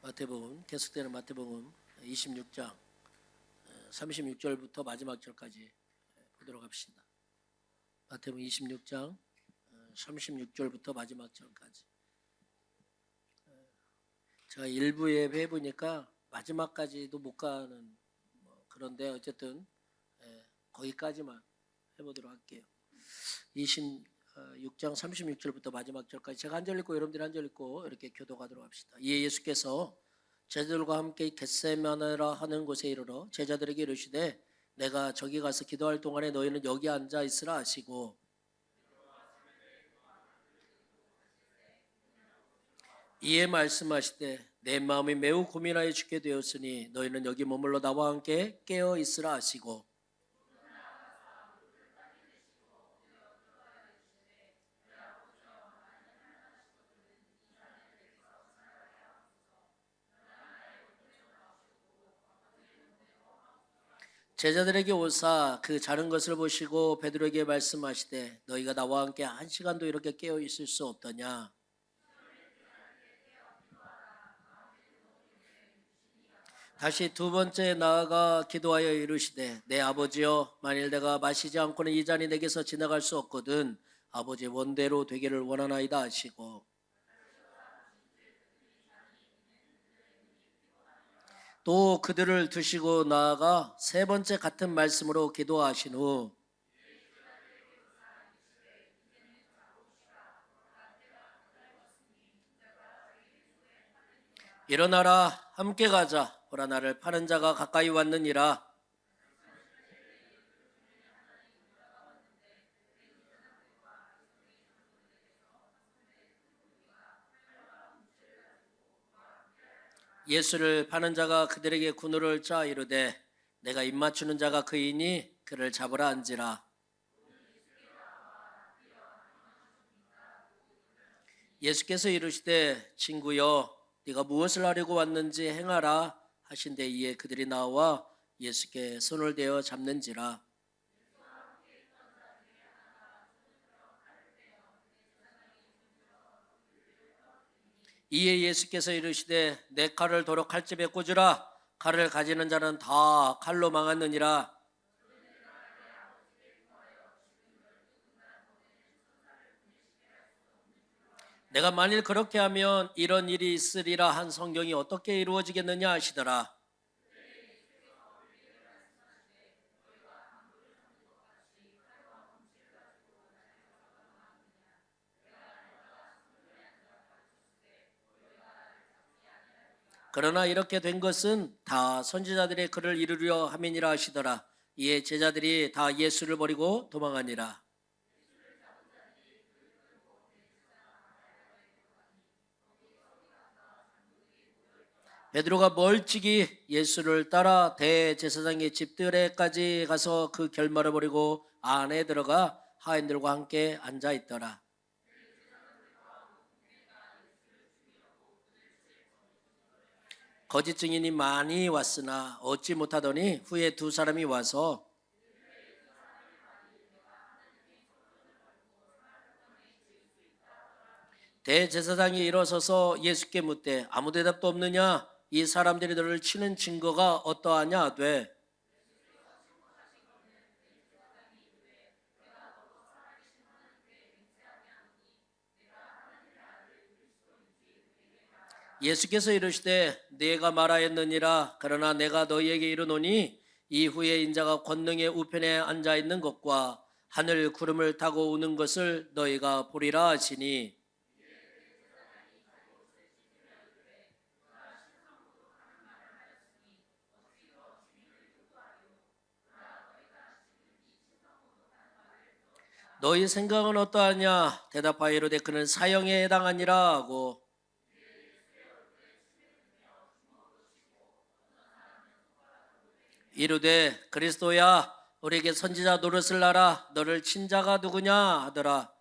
마태복음, 계속되는 마태복음 26장 36절부터 마지막 절까지 보도록 합시다. 마태복음 26장 36절부터 마지막 절까지. 제가 일부 예배 해보니까 마지막까지도 못 가는 그런데 어쨌든 거기까지만 해보도록 할게요. 26장 36절부터 마지막 절까지 제가 한 절 읽고 여러분들이 한 절 읽고 이렇게 교독하도록 합시다. 이에 예수께서 제자들과 함께 겟세마네라 하는 곳에 이르러 제자들에게 이르시되 내가 저기 가서 기도할 동안에 너희는 여기 앉아 있으라 하시고 이에 말씀하시되 내 마음이 매우 고민하여 죽게 되었으니 너희는 여기 머물러 나와 함께 깨어 있으라 하시고 제자들에게 오사 그 자는 것을 보시고 베드로에게 말씀하시되 너희가 나와 함께 한 시간도 이렇게 깨어 있을 수 없더냐. 다시 두 번째 나아가 기도하여 이르시되 내 아버지여 만일 내가 마시지 않고는 이 잔이 내게서 지나갈 수 없거든 아버지의 원대로 되기를 원하나이다 하시고 또 그들을 두시고 나아가 세 번째 같은 말씀으로 기도하신 후 일어나라 함께 가자 보라 나를 파는 자가 가까이 왔느니라. 예수를 파는 자가 그들에게 군우를 짜 이르되 내가 입맞추는 자가 그이니 그를 잡으라 한지라. 예수께서 이르시되 친구여 네가 무엇을 하려고 왔는지 행하라 하신데 이에 그들이 나와 예수께 손을 대어 잡는지라. 이에 예수께서 이르시되 내 칼을 도로 칼집에 꽂으라. 칼을 가지는 자는 다 칼로 망하느니라. 내가 만일 그렇게 하면 이런 일이 있으리라 한 성경이 어떻게 이루어지겠느냐 하시더라. 그러나 이렇게 된 것은 다 선지자들의 글을 이루려 함이니라 하시더라. 이에 제자들이 다 예수를 버리고 도망하니라. 베드로가 멀찍이 예수를 따라 대제사장의 집들에까지 가서 그 결말을 버리고 안에 들어가 하인들과 함께 앉아 있더라. 거짓 증인이 많이 왔으나 얻지 못하더니 후에 두 사람이 와서 대제사장이 일어서서 예수께 묻되 아무 대답도 없느냐? 이 사람들이 너를 치는 증거가 어떠하냐 하되 예수께서 이르시되 네가 말하였느니라. 그러나 내가 너희에게 이르노니 이후에 인자가 권능의 우편에 앉아 있는 것과 하늘 구름을 타고 오는 것을 너희가 보리라 하시니 너희 생각은 어떠하냐? 대답하여 이르되 그는 사형에 해당하니라 하고 이르되 그리스도야 우리에게 선지자 노릇을 하라. 너를 친 자가 누구냐 하더라.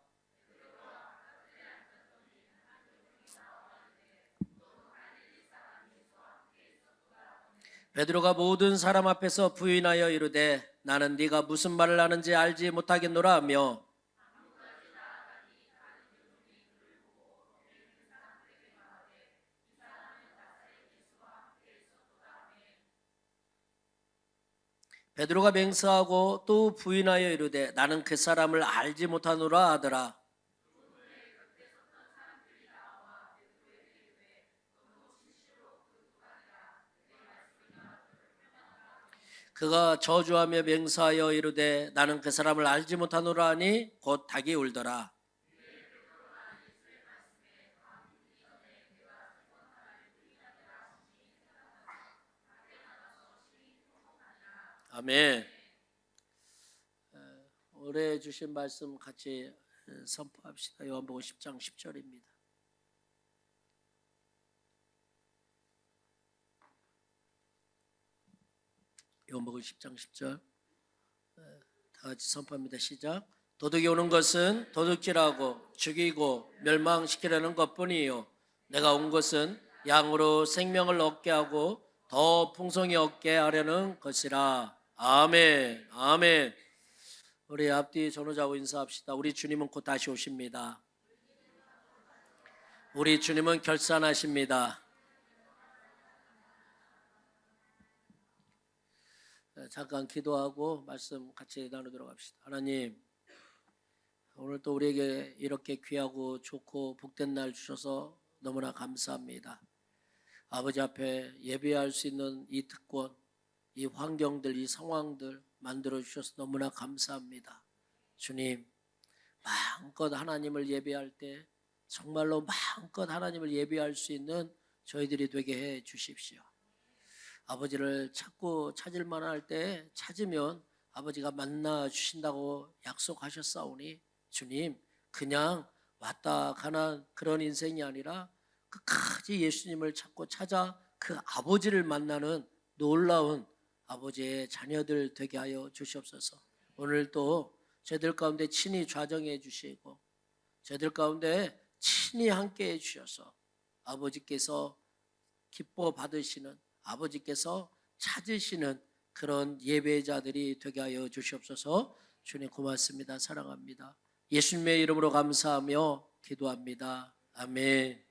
베드로가 모든 사람 앞에서 부인하여 이르되 나는 네가 무슨 말을 하는지 알지 못하겠노라 하며 베드로가 맹세하고 또 부인하여 이르되 나는 그 사람을 알지 못하노라 하더라. 그가 저주하며 맹세하여 이르되 나는 그 사람을 알지 못하노라 하니 곧 닭이 울더라. 아멘. 올해 주신 말씀 같이 선포합시다. 요한복음 10장 10절입니다. 요한복음 10장 10절 다 같이 선포합니다. 시작. 도둑이 오는 것은 도둑질하고 죽이고 멸망시키려는 것뿐이요 내가 온 것은 양으로 생명을 얻게 하고 더 풍성히 얻게 하려는 것이라. 아멘. 아멘. 우리 앞뒤 전후좌우 인사합시다. 우리 주님은 곧 다시 오십니다. 우리 주님은 결산하십니다. 잠깐 기도하고 말씀 같이 나누도록 합시다. 하나님, 오늘 또 우리에게 이렇게 귀하고 좋고 복된 날 주셔서 너무나 감사합니다. 아버지 앞에 예배할 수 있는 이 특권, 이 환경들, 이 상황들 만들어 주셔서 너무나 감사합니다. 주님, 마음껏 하나님을 예배할 때 정말로 마음껏 하나님을 예배할 수 있는 저희들이 되게 해 주십시오. 아버지를 찾고 찾을 만할 때 찾으면 아버지가 만나 주신다고 약속하셨사오니 주님, 그냥 왔다 가는 그런 인생이 아니라 끝까지 예수님을 찾고 찾아 그 아버지를 만나는 놀라운 아버지의 자녀들 되게 하여 주시옵소서. 오늘 또 저희들 가운데 친히 좌정해 주시고 저희들 가운데 친히 함께 해 주셔서 아버지께서 기뻐 받으시는, 아버지께서 찾으시는 그런 예배자들이 되게 하여 주시옵소서. 주님 고맙습니다. 사랑합니다. 예수님의 이름으로 감사하며 기도합니다. 아멘.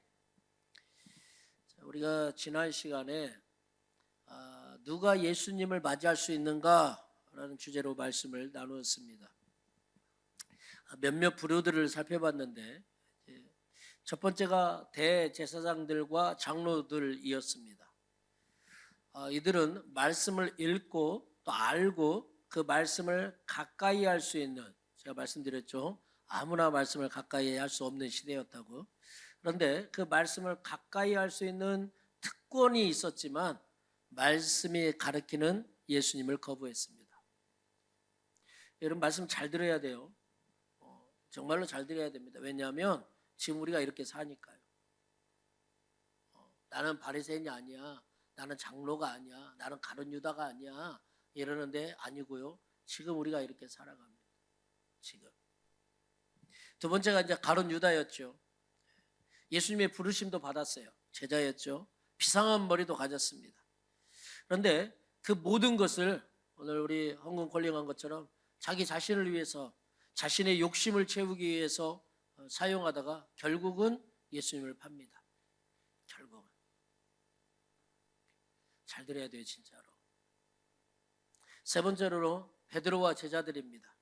우리가 지난 시간에 누가 예수님을 맞이할 수 있는가라는 주제로 말씀을 나누었습니다. 몇몇 부류들을 살펴봤는데 첫 번째가 대제사장들과 장로들이었습니다. 이들은 말씀을 읽고 또 알고 그 말씀을 가까이 할 수 있는, 제가 말씀드렸죠, 아무나 말씀을 가까이 할 수 없는 시대였다고. 그런데 그 말씀을 가까이 할 수 있는 특권이 있었지만 말씀이 가르치는 예수님을 거부했습니다. 여러분 말씀 잘 들어야 돼요. 정말로 잘 들어야 됩니다. 왜냐하면 지금 우리가 이렇게 사니까요. 나는 바리새인이 아니야, 나는 장로가 아니야, 나는 가룟 유다가 아니야 이러는데 아니고요. 지금 우리가 이렇게 살아갑니다. 지금 두 번째가 이제 가룟 유다였죠. 예수님의 부르심도 받았어요. 제자였죠. 비상한 머리도 가졌습니다. 그런데 그 모든 것을 오늘 우리 헌금 콜링한 것처럼 자기 자신을 위해서, 자신의 욕심을 채우기 위해서 사용하다가 결국은 예수님을 팝니다. 결국은. 잘 들어야 돼요, 진짜로. 세 번째로 베드로와 제자들입니다.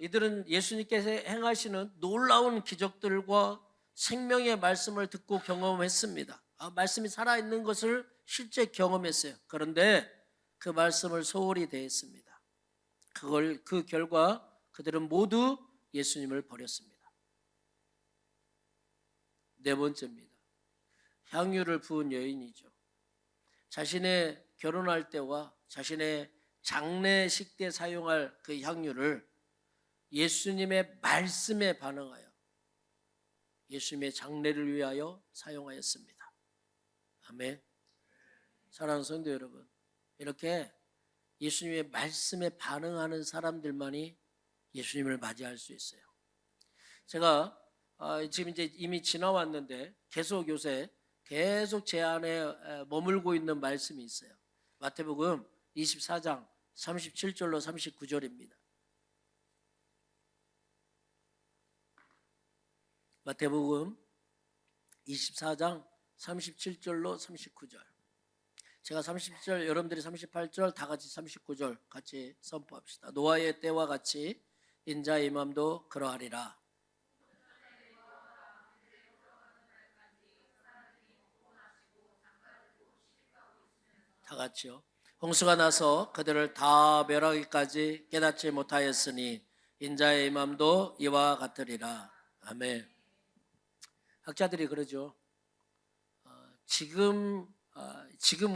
이들은 예수님께서 행하시는 놀라운 기적들과 생명의 말씀을 듣고 경험했습니다. 말씀이 살아있는 것을 실제 경험했어요. 그런데 그 말씀을 소홀히 대했습니다. 그 결과 그들은 모두 예수님을 버렸습니다. 네 번째입니다. 향유를 부은 여인이죠. 자신의 결혼할 때와 자신의 장례식 때 사용할 그 향유를 예수님의 말씀에 반응하여 예수님의 장례를 위하여 사용하였습니다. 아멘. 사랑하는 성도 여러분, 이렇게 예수님의 말씀에 반응하는 사람들만이 예수님을 맞이할 수 있어요. 제가 지금 이제 이미 지나왔는데 계속 요새 계속 제 안에 머물고 있는 말씀이 있어요. 마태복음 24장 37절로 39절입니다. 마태복음 24장 37절로 39절. 제가 30절, 여러분들이 38절, 다 같이 39절 같이 선포합시다. 노아의 때와 같이 인자의 임함도 그러하리라. 다 같이요. 홍수가 나서 그들을 다 멸하기까지 깨닫지 못하였으니 인자의 임함도 이와 같으리라. 아멘. 학자들이 그러죠. 지금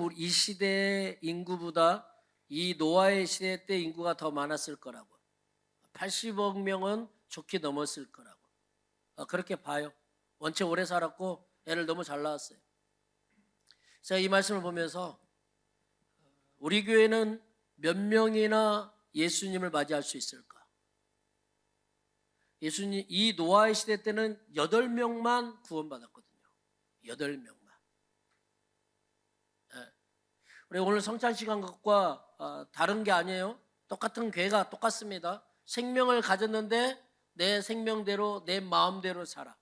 우리 이 시대의 인구보다 이 노아의 시대 때 인구가 더 많았을 거라고. 80억 명은 좋게 넘었을 거라고. 그렇게 봐요. 원체 오래 살았고 애를 너무 잘 낳았어요. 제가 이 말씀을 보면서 우리 교회는 몇 명이나 예수님을 맞이할 수 있을까? 예수님, 이 노아의 시대 때는 8명만 구원받았거든요. 8명만. 우리 오늘 성찬 시간 것과 다른 게 아니에요. 똑같은 교회가 똑같습니다. 생명을 가졌는데 내 생명대로 내 마음대로 살아.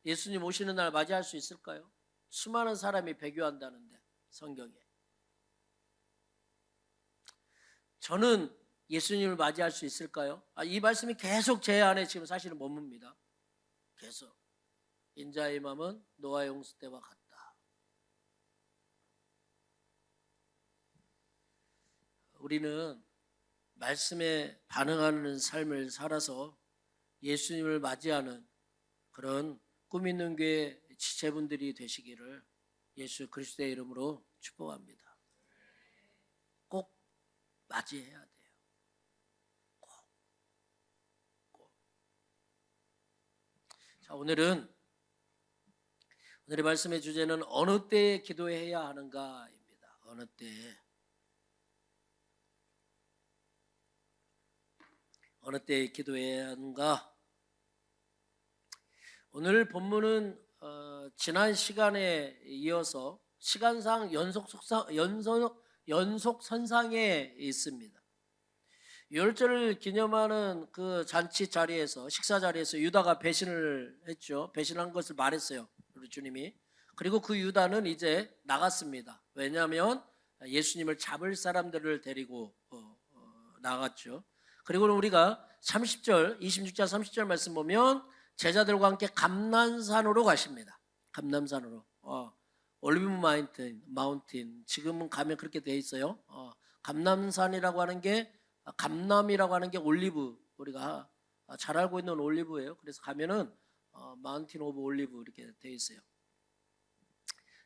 예수님 오시는 날 맞이할 수 있을까요? 수많은 사람이 배교한다는데 성경에. 저는 예수님을 맞이할 수 있을까요? 이 말씀이 계속 제 안에 지금 사실은 머뭅니다. 계속. 인자의 마음은 노아의 홍수 때와 같다. 우리는 말씀에 반응하는 삶을 살아서 예수님을 맞이하는 그런 꿈 있는 교회 지체분들이 되시기를 예수 그리스도의 이름으로 축복합니다. 꼭 맞이해야 돼요. 꼭. 자, 오늘의 말씀의 주제는 어느 때에 기도해야 하는가입니다. 어느 때에. 어느 때에 기도해야 하는가? 오늘 본문은 지난 시간에 이어서 시간상 연속선상에 있습니다. 유월절을 기념하는 그 잔치 자리에서, 식사 자리에서 유다가 배신을 했죠. 배신한 것을 말했어요, 우리 주님이. 그리고 그 유다는 이제 나갔습니다. 왜냐하면 예수님을 잡을 사람들을 데리고 나갔죠. 그리고 우리가 30절, 26절, 30절 말씀 보면 제자들과 함께 감난산으로 가십니다. 감난산으로. 올리브 마운틴. 지금은 가면 그렇게 돼 있어요. 감남산이라고 하는 게, 감남이라고 하는 게 올리브, 우리가 잘 알고 있는 올리브예요. 그래서 가면은 마운틴 오브 올리브 이렇게 돼 있어요.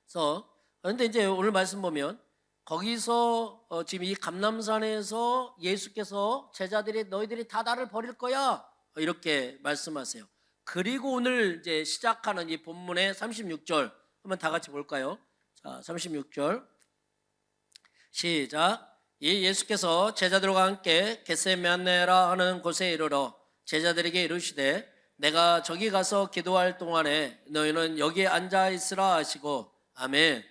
그래서 그런데 이제 오늘 말씀 보면 거기서 지금 이 감람산에서 예수께서 제자들이 너희들이 다 나를 버릴 거야 이렇게 말씀하세요. 그리고 오늘 이제 시작하는 이 본문의 36절 한번 다 같이 볼까요? 자, 36절 시작. 이 예수께서 제자들과 함께 겟세마네라 하는 곳에 이르러 제자들에게 이르시되 내가 저기 가서 기도할 동안에 너희는 여기에 앉아 있으라 하시고 아멘.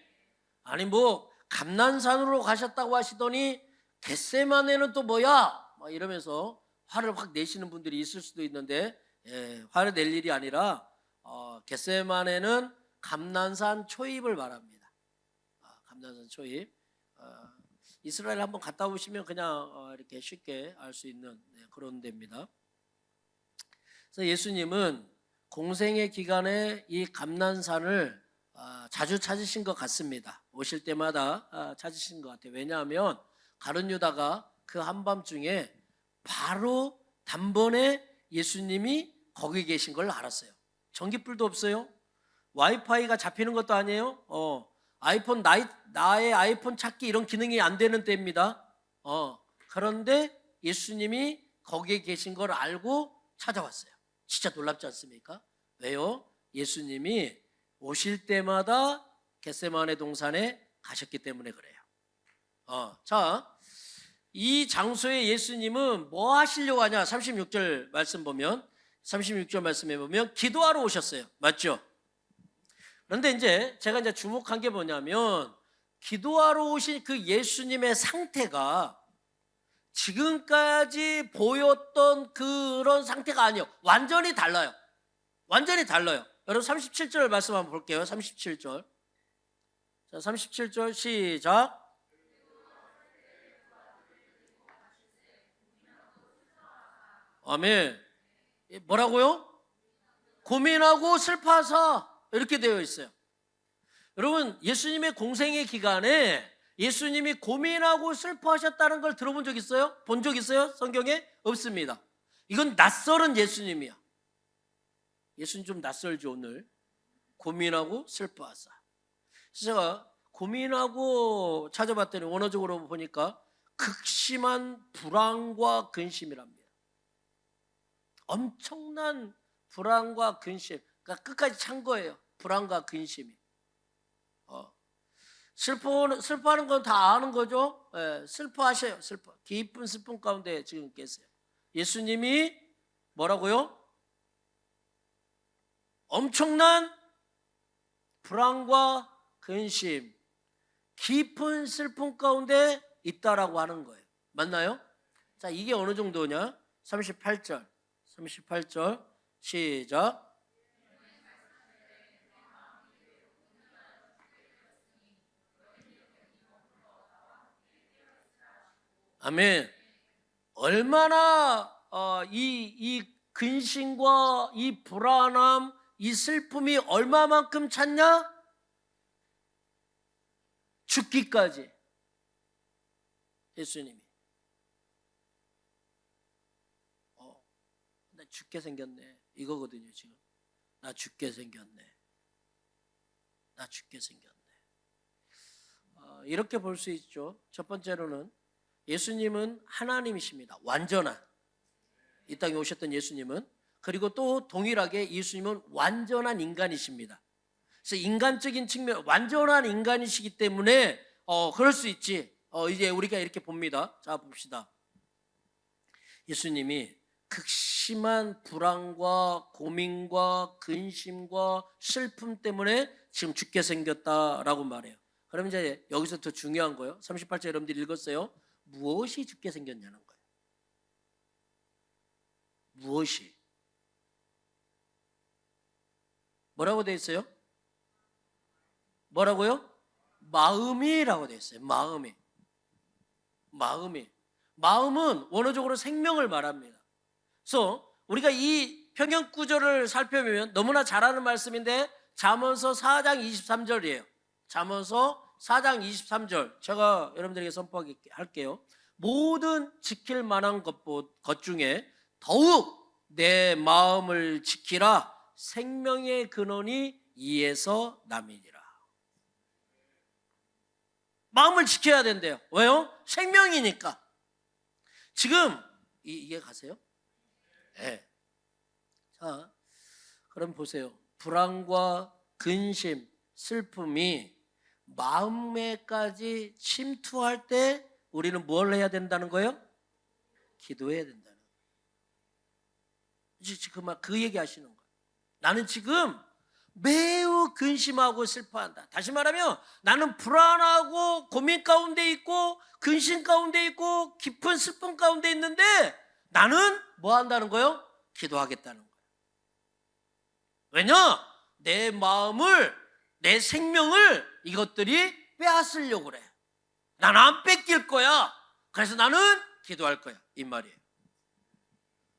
아니 뭐 감난산으로 가셨다고 하시더니 겟세마네는 또 뭐야? 막 이러면서 화를 확 내시는 분들이 있을 수도 있는데 화를 낼 일이 아니라 겟세마네는 감난산 초입을 말합니다. 감난산 초입. 이스라엘 한번 갔다 오시면 그냥 이렇게 쉽게 알 수 있는 그런 데입니다. 그래서 예수님은 공생의 기간에 이 감난산을 자주 찾으신 것 같습니다. 오실 때마다 찾으신 것 같아요. 왜냐하면 가룟 유다가 그 한밤중에 바로 단번에 예수님이 거기 계신 걸 알았어요. 전기불도 없어요. 와이파이가 잡히는 것도 아니에요. 아이폰 나의 아이폰 찾기 이런 기능이 안 되는 때입니다. 그런데 예수님이 거기에 계신 걸 알고 찾아왔어요. 진짜 놀랍지 않습니까? 왜요? 예수님이 오실 때마다 겟세마네 동산에 가셨기 때문에 그래요. 자, 이 장소에 예수님은 뭐 하시려고 하냐? 36절 말씀 보면 36절 말씀에 보면 기도하러 오셨어요. 맞죠? 그런데 이제 제가 이제 주목한 게 뭐냐면 기도하러 오신 그 예수님의 상태가 지금까지 보였던 그런 상태가 아니에요. 완전히 달라요. 완전히 달라요. 여러분 37절 말씀 한번 볼게요. 37절. 자, 37절 시작. 아멘. 뭐라고요? 고민하고 슬퍼하사 이렇게 되어 있어요. 여러분, 예수님의 공생의 기간에 예수님이 고민하고 슬퍼하셨다는 걸 들어본 적 있어요? 본 적 있어요? 성경에? 없습니다. 이건 낯설은 예수님이야. 예수님 좀 낯설죠, 오늘. 고민하고 슬퍼하사. 제가 고민하고 찾아봤더니 원어적으로 보니까 극심한 불안과 근심이랍니다. 엄청난 불안과 근심. 그러니까 끝까지 찬 거예요. 불안과 근심이. 슬퍼하는 건 다 아는 거죠. 슬퍼하셔요. 슬퍼. 깊은 슬픔 가운데 지금 계세요. 예수님이 뭐라고요? 엄청난 불안과 근심, 깊은 슬픔 가운데 있다라고 하는 거예요. 맞나요? 자, 이게 어느 정도냐? 38절 시작. 아멘. 얼마나 이 근심과 이 불안함, 이 슬픔이 얼마만큼 찼냐? 죽기까지. 예수님이 나 죽게 생겼네 이거거든요. 지금 나 죽게 생겼네. 나 죽게 생겼네. 이렇게 볼 수 있죠. 첫 번째로는 예수님은 하나님이십니다. 완전한, 이 땅에 오셨던 예수님은. 그리고 또 동일하게 예수님은 완전한 인간이십니다. 그래서 인간적인 측면, 완전한 인간이시기 때문에 그럴 수 있지. 이제 우리가 이렇게 봅니다. 자, 봅시다. 예수님이 극심한 불안과 고민과 근심과 슬픔 때문에 지금 죽게 생겼다라고 말해요. 그럼 이제 여기서 더 중요한 거예요. 38절 여러분들이 읽었어요. 무엇이 죽게 생겼냐는 거예요. 무엇이? 뭐라고 되어 있어요? 뭐라고요? 마음이라고 되어 있어요. 마음은 원어적으로 생명을 말합니다. 그래서 우리가 이 평형 구절을 살펴보면 너무나 잘 아는 말씀인데 잠언서 4장 23절이에요. 잠언서 4장 23절 제가 여러분들에게 선포할게요. 모든 지킬 만한 것 중에 더욱 내 마음을 지키라. 생명의 근원이 이에서 남이니라. 마음을 지켜야 된대요. 왜요? 생명이니까. 지금 이해 가세요? 네. 자, 그럼 보세요. 불안과 근심, 슬픔이 마음에까지 침투할 때 우리는 뭘 해야 된다는 거예요? 기도해야 된다는 거예요. 지금 그 얘기 하시는 거예요. 나는 지금 매우 근심하고 슬퍼한다. 다시 말하면 나는 불안하고 고민 가운데 있고 근심 가운데 있고 깊은 슬픔 가운데 있는데 나는 뭐 한다는 거예요? 기도하겠다는 거예요. 왜냐? 내 마음을, 내 생명을 이것들이 빼앗으려고 그래. 난 안 뺏길 거야. 그래서 나는 기도할 거야. 이 말이에요.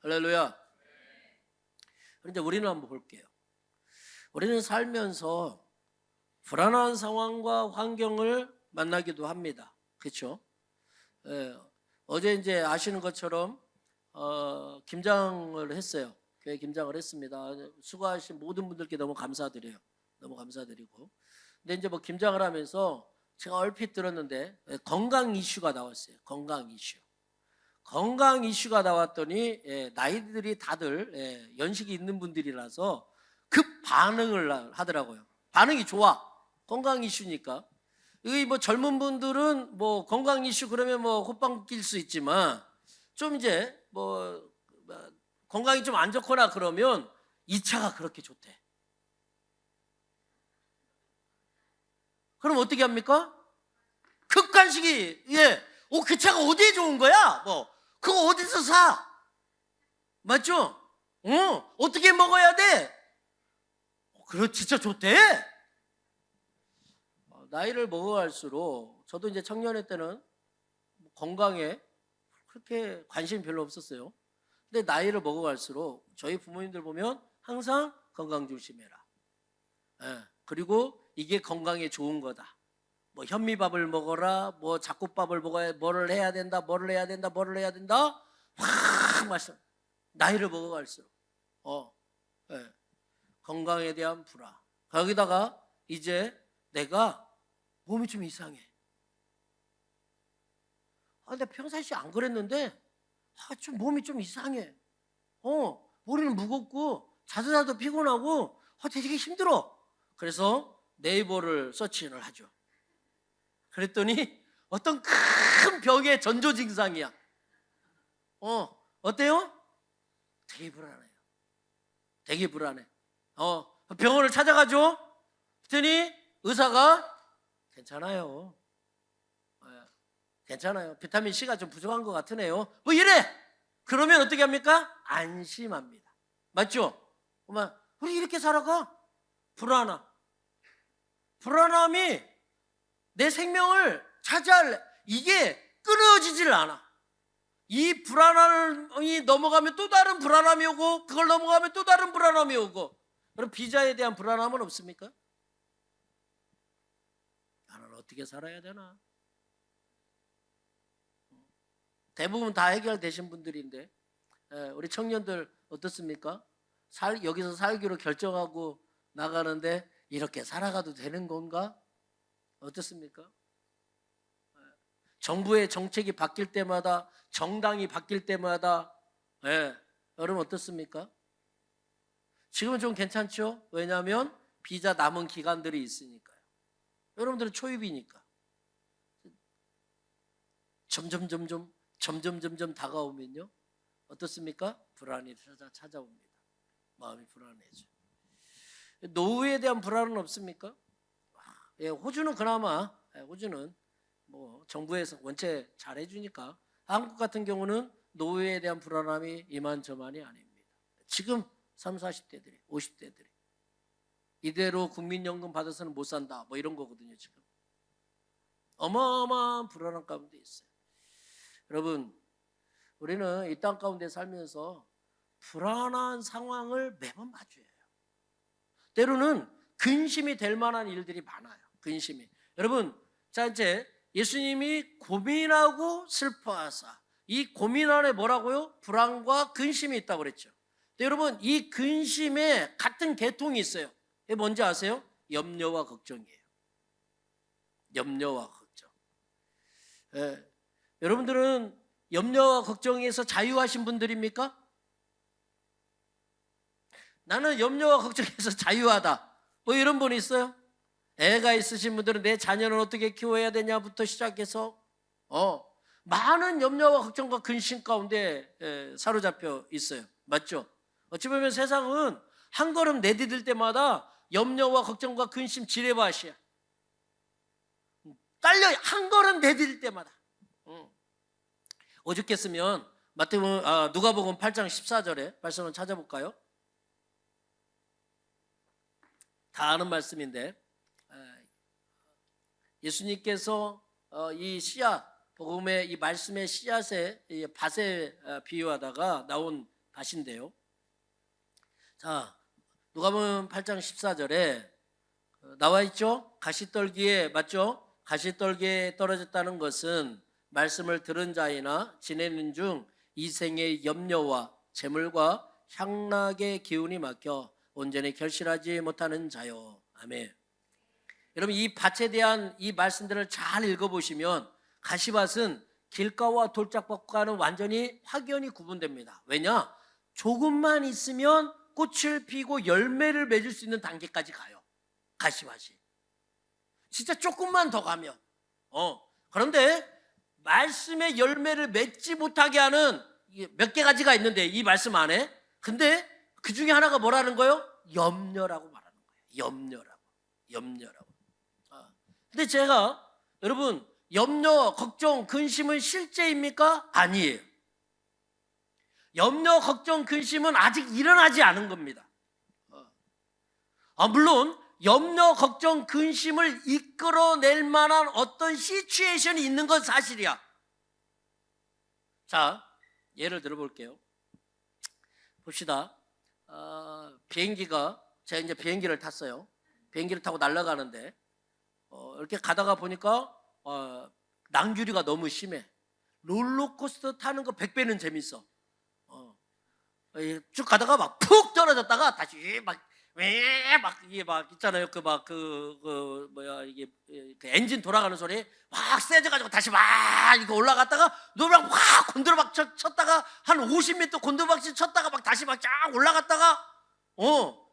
할렐루야. 그런데 우리는 한번 볼게요. 우리는 살면서 불안한 상황과 환경을 만나기도 합니다. 그렇죠? 어제 이제 아시는 것처럼 김장을 했어요. 교회 김장을 했습니다. 수고하신 모든 분들께 너무 감사드려요. 너무 감사드리고. 근데 이제 뭐 김장을 하면서 제가 얼핏 들었는데 건강 이슈가 나왔어요. 건강 이슈가 나왔더니 나이들이 다들 연식이 있는 분들이라서 급 반응을 하더라고요. 반응이 좋아. 건강 이슈니까. 이 뭐 젊은 분들은 뭐 건강 이슈 그러면 뭐 호빵 낄 수 있지만 좀 이제 뭐 건강이 좀 안 좋거나 그러면 2차가 그렇게 좋대. 그럼 어떻게 합니까? 극간식이 그 차가 어디에 좋은 거야? 뭐 그거 어디서 사? 맞죠? 어떻게 먹어야 돼? 그래 진짜 좋대. 나이를 먹어갈수록 저도 이제 청년회 때는 건강에 그렇게 관심이 별로 없었어요. 근데 나이를 먹어갈수록 저희 부모님들 보면 항상 건강 조심해라. 예, 그리고 이게 건강에 좋은 거다. 뭐 현미밥을 먹어라, 뭐 잡곡밥을 먹어야, 뭐를 해야 된다, 뭐를 해야 된다, 뭐를 해야 된다. 확 말씀. 나이를 먹어갈수록 예, 건강에 대한 불안. 거기다가 이제 내가 몸이 좀 이상해. 근데 평상시에 안 그랬는데 좀 몸이 좀 이상해. 머리는 무겁고 자도 피곤하고 되게 힘들어. 그래서 네이버를 서칭을 하죠. 그랬더니 어떤 큰 병의 전조 증상이야. 어때요? 되게 불안해요. 되게 불안해. 병원을 찾아가죠. 그랬더니 의사가 괜찮아요. 괜찮아요. 비타민 C가 좀 부족한 것 같으네요. 뭐 이래. 그러면 어떻게 합니까? 안심합니다. 맞죠? 우리 이렇게 살아가? 불안함이 내 생명을 차지할, 이게 끊어지질 않아. 이 불안함이 넘어가면 또 다른 불안함이 오고, 그걸 넘어가면 또 다른 불안함이 오고. 그럼 비자에 대한 불안함은 없습니까? 나는 어떻게 살아야 되나? 대부분 다 해결되신 분들인데 우리 청년들 어떻습니까? 여기서 살기로 결정하고 나가는데 이렇게 살아가도 되는 건가? 어떻습니까? 정부의 정책이 바뀔 때마다, 정당이 바뀔 때마다 여러분 어떻습니까? 지금은 좀 괜찮죠? 왜냐하면 비자 남은 기간들이 있으니까요. 여러분들은 초입이니까. 점점 다가오면요 어떻습니까? 불안이 찾아옵니다. 마음이 불안해져. 노후에 대한 불안은 없습니까? 호주는 그나마 호주는 뭐 정부에서 원체 잘해주니까, 한국 같은 경우는 노후에 대한 불안함이 이만저만이 아닙니다. 지금 30, 40대들이 50대들이 이대로 국민연금 받아서는 못 산다 뭐 이런 거거든요. 지금 어마어마한 불안함 가운데 있어요. 여러분, 우리는 이 땅 가운데 살면서 불안한 상황을 매번 마주해요. 때로는 근심이 될 만한 일들이 많아요. 근심이. 여러분, 자 이제 예수님이 고민하고 슬퍼하사, 이 고민 안에 뭐라고요? 불안과 근심이 있다고 그랬죠. 근데 여러분, 이 근심에 같은 계통이 있어요. 이게 뭔지 아세요? 염려와 걱정이에요. 염려와 걱정. 여러분들은 염려와 걱정에서 자유하신 분들입니까? 나는 염려와 걱정에서 자유하다. 뭐 이런 분 있어요? 애가 있으신 분들은 내 자녀는 어떻게 키워야 되냐부터 시작해서 많은 염려와 걱정과 근심 가운데 사로잡혀 있어요. 맞죠? 어찌 보면 세상은 한 걸음 내디딜 때마다 염려와 걱정과 근심 지뢰밭이야. 딸려 한 걸음 내디딜 때마다. 오죽했으면 누가복음 8장 14절에 말씀을 찾아볼까요? 다 아는 말씀인데 예수님께서 이 씨앗, 복음의 이 말씀의 씨앗의 밭에 비유하다가 나온 밭인데요. 자, 누가복음 8장 14절에 나와 있죠? 가시떨기에, 맞죠? 가시떨기에 떨어졌다는 것은 말씀을 들은 자이나 지내는 중 이생의 염려와 재물과 향락의 기운이 막혀 온전히 결실하지 못하는 자요. 아멘. 여러분, 이 밭에 대한 이 말씀들을 잘 읽어보시면 가시밭은 길가와 돌짝밭과는 완전히 확연히 구분됩니다. 왜냐? 조금만 있으면 꽃을 피고 열매를 맺을 수 있는 단계까지 가요. 가시밭이. 진짜 조금만 더 가면. 그런데 말씀의 열매를 맺지 못하게 하는 몇 개 가지가 있는데 이 말씀 안에, 근데 그 중에 하나가 뭐라는 거예요? 염려라고 말하는 거예요. 염려라고. 근데 제가 여러분, 염려, 걱정, 근심은 실제입니까? 아니에요. 염려, 걱정, 근심은 아직 일어나지 않은 겁니다. 물론 염려, 걱정, 근심을 이끌어낼 만한 어떤 시츄에이션이 있는 건 사실이야. 자, 예를 들어 볼게요. 봅시다. 비행기가, 제가 이제 비행기를 탔어요. 비행기를 타고 날아가는데 이렇게 가다가 보니까 낭주리가 너무 심해. 롤러코스터 타는 거 100배는 재밌어. 쭉 가다가 막 푹 떨어졌다가 다시 이게 막 있잖아요. 이게 그 엔진 돌아가는 소리 막 세져가지고 다시 막 이거 올라갔다가 노랑 확 곤두박질 쳤다가 한 50m 곤두박질 쳤다가 막 다시 막 쫙 올라갔다가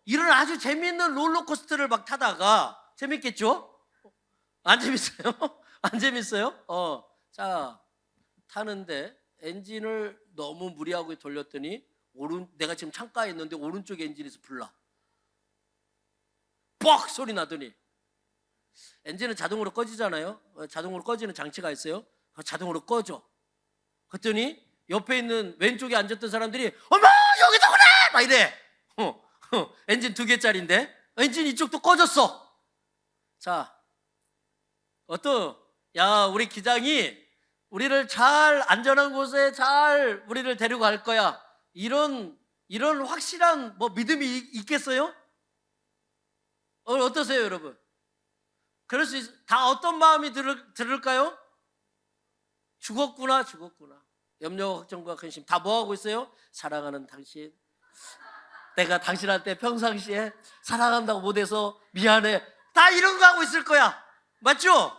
이런 아주 재밌는 롤러코스터를 막 타다가 재밌겠죠? 안 재밌어요? 안 재밌어요? 자, 타는데 엔진을 너무 무리하게 돌렸더니 내가 지금 창가에 있는데 오른쪽 엔진에서 불나. 뻑 소리 나더니 엔진은 자동으로 꺼지잖아요. 자동으로 꺼지는 장치가 있어요. 자동으로 꺼져. 그랬더니 옆에 있는 왼쪽에 앉았던 사람들이 엄마 여기도 그래 막 이래. 엔진 2개짜리인데 엔진 이쪽도 꺼졌어. 자, 우리 기장이 우리를 잘 안전한 곳에 잘 우리를 데리고 갈 거야. 이런 확실한 믿음이 있겠어요? 어떠세요, 여러분? 그럴 수 다 어떤 마음이 들을까요? 죽었구나. 염려와 걱정과 근심 다 뭐하고 있어요? 사랑하는 당신, 내가 당신한테 평상시에 사랑한다고 못해서 미안해, 다 이런 거 하고 있을 거야. 맞죠?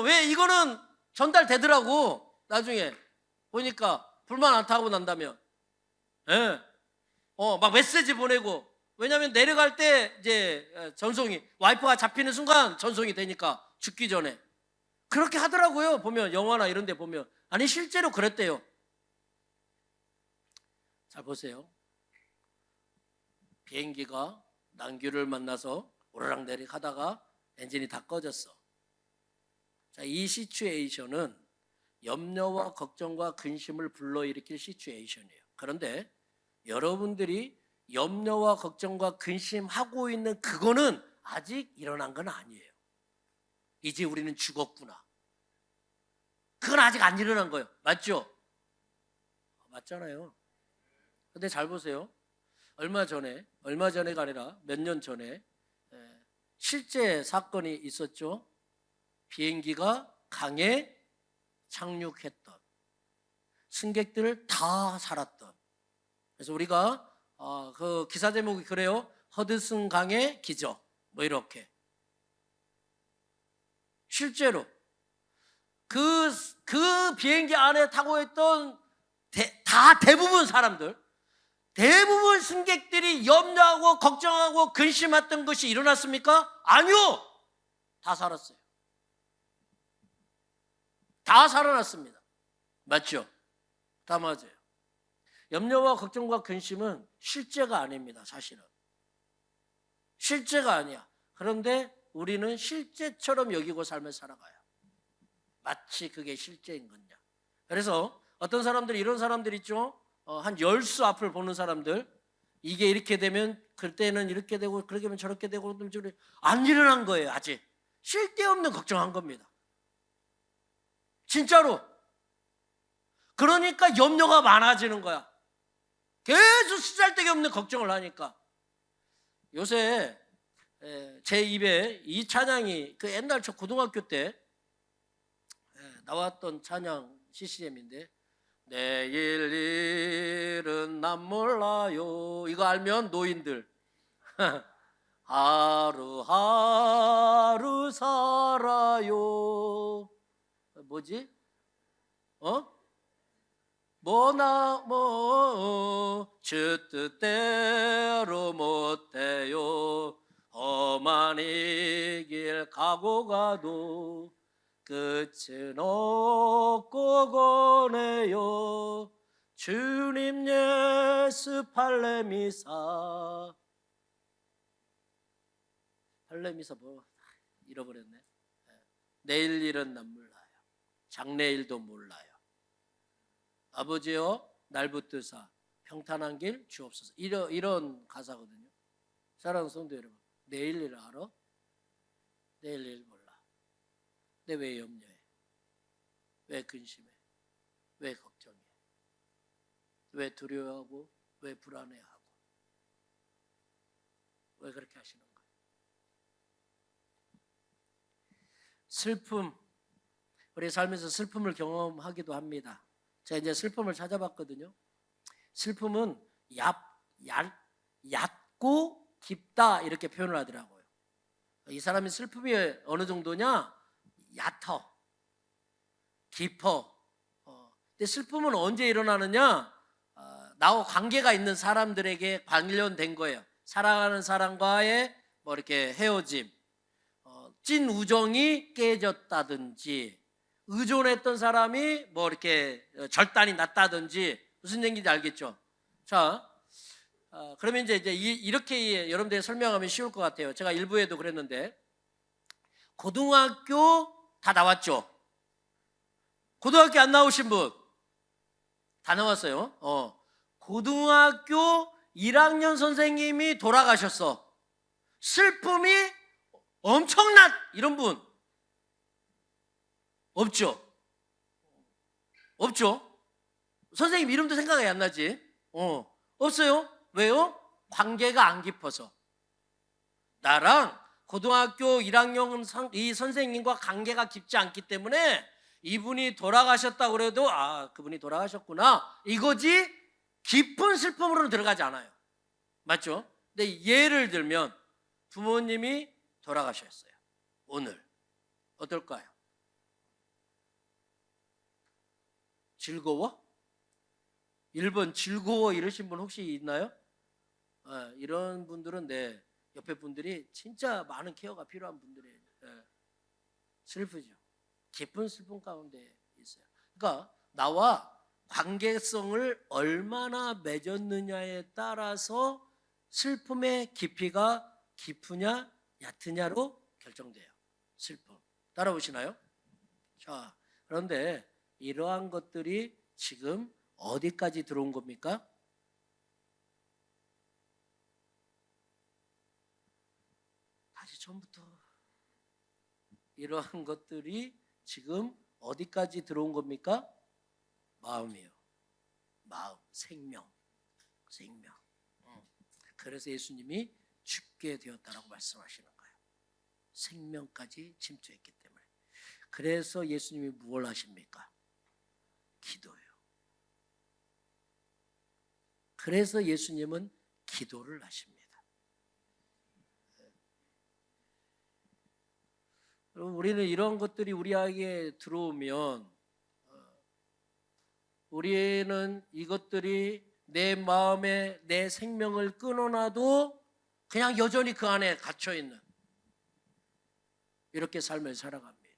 왜 이거는 전달되더라고. 나중에 보니까 불만 안 타고 난다면 막 메시지 보내고. 왜냐하면 내려갈 때 이제 전송이 와이퍼가 잡히는 순간 전송이 되니까 죽기 전에 그렇게 하더라고요. 보면 영화나 이런 데 보면. 아니 실제로 그랬대요. 잘 보세요. 비행기가 낭규를 만나서 오르락내리락 하다가 엔진이 다 꺼졌어. 자, 이 시츄에이션은 염려와 걱정과 근심을 불러일으킬 시츄에이션이에요. 그런데 여러분들이 염려와 걱정과 근심하고 있는 그거는 아직 일어난 건 아니에요. 이제 우리는 죽었구나. 그건 아직 안 일어난 거예요. 맞죠? 맞잖아요. 근데 잘 보세요. 얼마 전에가 아니라 몇 년 전에 실제 사건이 있었죠. 비행기가 강에 착륙했던, 승객들 다 살았던. 그래서 우리가 그 기사 제목이 그래요. 허드슨 강의 기적. 이렇게. 실제로 그 비행기 안에 타고 있던 대부분 사람들, 대부분 승객들이 염려하고 걱정하고 근심했던 것이 일어났습니까? 아니요. 다 살았어요. 다 살아났습니다. 맞죠? 다 맞아요. 염려와 걱정과 근심은 실제가 아닙니다. 사실은 실제가 아니야. 그런데 우리는 실제처럼 여기고 삶을 살아가요. 마치 그게 실제인 거냐. 그래서 어떤 사람들이 이런 사람들 있죠. 한 열수 앞을 보는 사람들, 이게 이렇게 되면 그때는 이렇게 되고 그렇게 되면 저렇게 되고 안 일어난 거예요. 아직 쓸데없는 걱정한 겁니다. 진짜로. 그러니까 염려가 많아지는 거야. 계속 쓰잘데기 없는 걱정을 하니까. 요새 제 입에 이 찬양이 그 옛날 저 고등학교 때 나왔던 찬양 CCM인데, 내일 일은 난 몰라요. 이거 알면 노인들 하루하루 살아요. 뭐지? 주 뜻대로 못해요. 험한 이 길 가고 가도 끝은 없고 거네요. 주님 예수 팔레미사. 팔레미사 잃어버렸네. 내일 일은 난 몰라요. 장래일도 몰라요. 아버지여 날 붙드사 평탄한 길 주옵소서. 이런 가사거든요. 사랑하는 성도 여러분, 내일 일을 알아? 내일 일 몰라. 근데 왜 염려해? 왜 근심해? 왜 걱정해? 왜 두려워하고? 왜 불안해하고? 왜 그렇게 하시는 거예요? 슬픔, 우리 삶에서 슬픔을 경험하기도 합니다. 제가 이제 슬픔을 찾아봤거든요. 슬픔은 얕고 깊다 이렇게 표현을 하더라고요. 이 사람이 슬픔이 어느 정도냐? 얕어, 깊어. 근데 슬픔은 언제 일어나느냐? 나와 관계가 있는 사람들에게 관련된 거예요. 사랑하는 사람과의 뭐 이렇게 헤어짐, 찐 우정이 깨졌다든지, 의존했던 사람이 뭐 이렇게 절단이 났다든지, 무슨 얘기인지 알겠죠? 자, 그러면 이제 이렇게 여러분들이 설명하면 쉬울 것 같아요. 제가 일부에도 그랬는데, 고등학교 다 나왔죠? 고등학교 안 나오신 분? 다 나왔어요. 고등학교 1학년 선생님이 돌아가셨어. 슬픔이 엄청난 이런 분 없죠? 없죠? 선생님 이름도 생각이 안 나지? 없어요. 왜요? 관계가 안 깊어서. 나랑 고등학교 1학년 이 선생님과 관계가 깊지 않기 때문에 이분이 돌아가셨다고 그래도 그분이 돌아가셨구나 이거지, 깊은 슬픔으로는 들어가지 않아요. 맞죠? 근데 예를 들면 부모님이 돌아가셨어요. 오늘 어떨까요? 즐거워? 1번 즐거워 이러신 분 혹시 있나요? 이런 분들은 내 옆에 분들이 진짜 많은 케어가 필요한 분들이에요. 슬프죠. 깊은 슬픔 가운데 있어요. 그러니까 나와 관계성을 얼마나 맺었느냐에 따라서 슬픔의 깊이가 깊으냐 얕으냐로 결정돼요. 슬픔. 따라오시나요? 자, 그런데 이러한 것들이 지금 어디까지 들어온 겁니까? 다시 처음부터. 이러한 것들이 지금 어디까지 들어온 겁니까? 마음이요. 마음, 생명. 그래서 예수님이 죽게 되었다라고 말씀하시는 거예요. 생명까지 침투했기 때문에. 그래서 예수님이 무엇을 하십니까? 기도예요. 그래서 예수님은 기도를 하십니다. 여러분, 우리는 이런 것들이 우리에게 들어오면 우리는 이것들이 내 마음에 내 생명을 끊어놔도 그냥 여전히 그 안에 갇혀있는 이렇게 삶을 살아갑니다.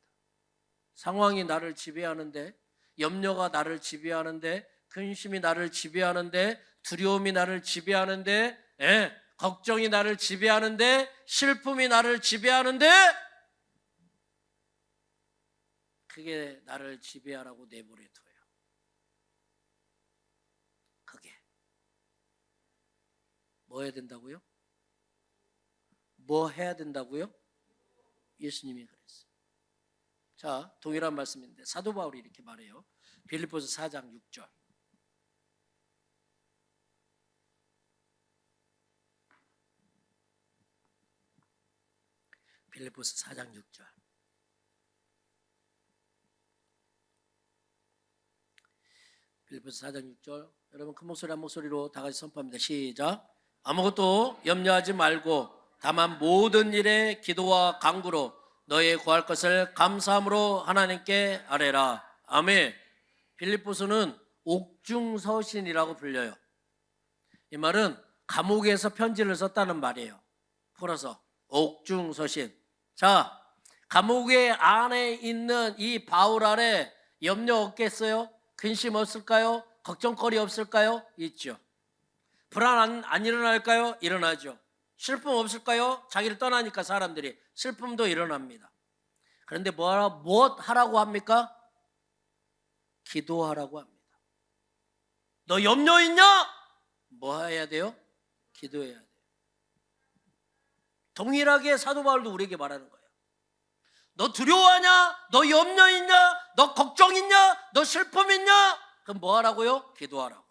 상황이 나를 지배하는데, 염려가 나를 지배하는데, 근심이 나를 지배하는데, 두려움이 나를 지배하는데, 걱정이 나를 지배하는데, 슬픔이 나를 지배하는데, 그게 나를 지배하라고 내버려 둬요. 그게 뭐 해야 된다고요? 뭐 해야 된다고요? 예수님이 그랬어요. 자, 동일한 말씀인데 사도 바울이 이렇게 말해요. 빌립보서 4장 6절. 빌립보서 4장 6절. 빌립보서 4장 6절. 여러분 큰 목소리 한 목소리로 다 같이 선포합니다. 시작. 아무것도 염려하지 말고 다만 모든 일에 기도와 간구로 너의 구할 것을 감사함으로 하나님께 아뢰라. 아멘. 빌립보서는 옥중서신이라고 불려요. 이 말은 감옥에서 편지를 썼다는 말이에요. 풀어서 옥중서신. 자, 감옥의 안에 있는 이 바울 안에 염려 없겠어요? 근심 없을까요? 걱정거리 없을까요? 있죠. 불안 안 일어날까요? 일어나죠. 슬픔 없을까요? 자기를 떠나니까 사람들이 슬픔도 일어납니다. 그런데 무엇 하라고 합니까? 기도하라고 합니다. 너 염려 있냐? 뭐 해야 돼요? 기도해야 돼요. 동일하게 사도 바울도 우리에게 말하는 거예요. 너 두려워하냐? 너 염려 있냐? 너 걱정 있냐? 너 슬픔 있냐? 그럼 뭐 하라고요? 기도하라고.